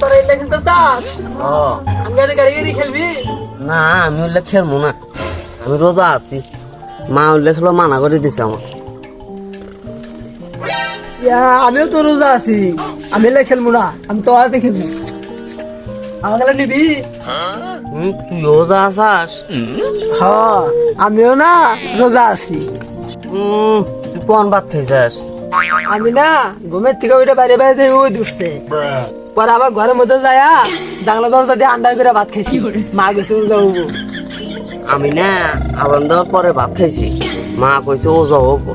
তোরা এটা খেলতে চাস? ও আমি গাড়ি গাড়ি খেলবি? না আমি উল্লেখ খেলবো না, আমি রোজা আছি। মা উল্লেখ হলো মানা করে দিছে আমার। আমিও তো রোজা আছি, আমি এলে খেলবো না, আমি তো আগে খেলবো। আমাকে নিবি? তুই রোজা আসাস? হ্যাঁ আমিও না রোজা আছি। তুই কোন ভাত খাইছাস? আমি না ঘুমের থেকে ওইটা বাইরে বাইরে ওই দুসছে, পরে আবার ঘরের মধ্যে যায় জানলা দরজা দিয়ে আন্ডার করে ভাত খাইছি। মা গেছে রোজা হবো। আমি না আবার দেওয়ার পরে ভাত খাইছি, মা কইছে ওজা হবো,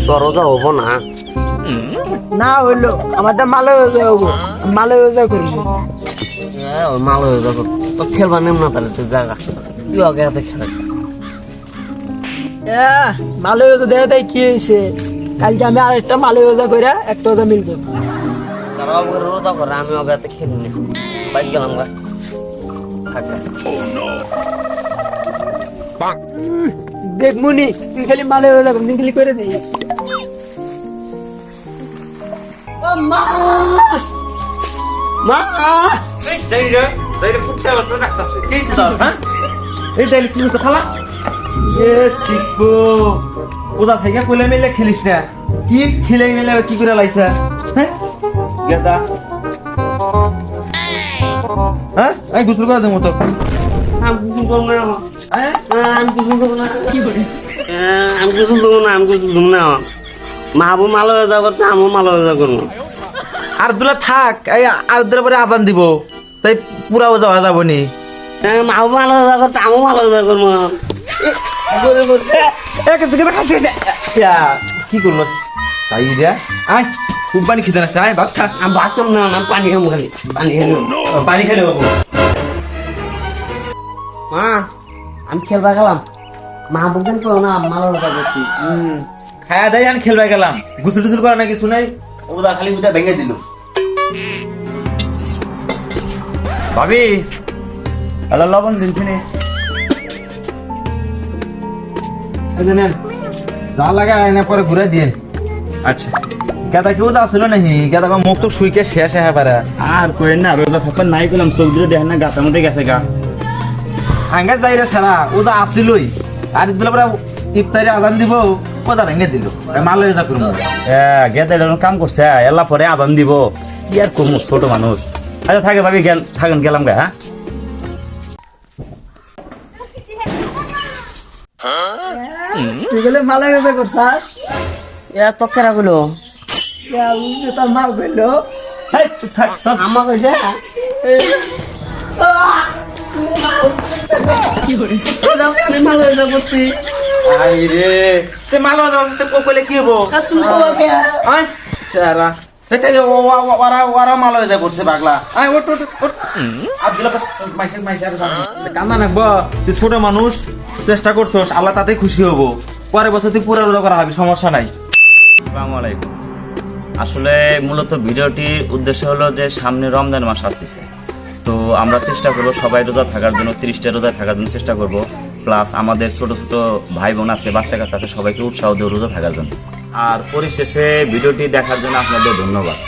তোর রোজা হবো না। না হইলো আমারটা মালে রোজা হবো, মালে রোজা করবো। ওই মাল হয়ে যাবো তো, খেলবা নেম না তাহলে তুই জায়গা, তুই আগে হাতে খেলে। মালে রোজা দেয় তাই কি হয়েছে? কালকে আমি আরেকটা মালে রোজা করে একটা রোজা মিলবো। তারা রোজা করে, আমি আগে হাতে খেলি না, বাইক গেলাম গা। দেখ মুনি তুই খালি মালে রোজা করবি, খালি করে দিই। মা মা ওদা থেকে কোলে মিলে খেলিস না, কি খেলে মিলে কি করে লাইছা? হ্যাঁ গেদা, হ্যাঁ এই গুসল করে দেবো তো। আমি কিছু করবো না, হ্যাঁ আমি কিছু করবো না, কি করে? আমি কিছু দেবো না, আমি কিছু দেবো না। মা বউ মাল হয়ে যা করতে, আমিও মাল হয়ে যা করবো। আর দুলা থাক, এই আর দুলা পরে আদান দিব, তাই পুরাও যাওয়া যাবো নি। মা বউ মাল হয়ে যা করতে, আমিও মাল হয়ে যা করবো। কি করলো তাই রে? আয় খুব পানি খিদে আছে, আয় ভাত খা। আমি বাথরুম না, আমি পানি খাবো, খালি পানি খাবো। পানি খেলে বাবু। মা আমি খেলবা গেলাম, মা বলছেন তো না মাল হয়ে যা করছি। খায়া দাই আন খেলবা গেলাম, গুসল টুসুল করা না কিছু নাই, ওদা খালি উদা ভেঙে দিল। ভাবি হ্যালো, লবণ দিনছি নি। যা লাগা এনে পরে ঘুরে দিয়ে। আচ্ছা গেদা কেউ তো আসলো নাহি, গেদা মুখ চোখ শুইকে শেষ হয়ে পারে। আর কই না, রোজা থাকবেন নাই করলাম, চোখ দিয়ে দেখেন না গাতার মধ্যে গেছে গা। আঙ্গা যাই রে ছাড়া ওদা আসিলই, আর দিলে পরে ইফতারি আদান দিব, ওদা ভেঙে দিল। মাল হয়ে যা করবো। গেতে কাম করছে, এলা পরে আদান দিব, কি আর করবো, ছোট মানুষ। আচ্ছা থাকে ভাবি, থাকেন গেলাম গা। হ্যাঁ তুই গেলে মালে রোজা করছাস? তো কেরা গুলো তার মাল পেলো এই, চুপ থাক, সব। আমার কইছে আমি মাল রোজা করছি। আই রে তে মাল হয়ে যাচ্ছে, কইলে কি হবো? আয় সারা সেটাই ওরা মাল হয়ে যায় করছে পাগলা। আয় ওট ওট ওট। আব্দুল্লাহ মাইসে মাইসে আর কান্না নাকবো, তুই ছোট মানুষ, চেষ্টা করছস, আল্লাহ তাতেই খুশি হবো। পরের বছর তুই পুরো রোজা করা হবে, সমস্যা নাই। আসসালামু আলাইকুম। আসলে মূলত ভিডিওটির উদ্দেশ্য হলো যে সামনে রমজান মাস আসতেছে, তো আমরা চেষ্টা করব সবাই রোজা থাকার জন্য, 30টা রোজা থাকার জন্য চেষ্টা করব। প্লাস আমাদের ছোট ছোট ভাই বোন আছে, বাচ্চা কাচ্চা আছে, সবাইকে উৎসাহ দেব রোজা থাকার জন্য। আর পরিশেষে ভিডিওটি দেখার জন্য আপনাদের ধন্যবাদ।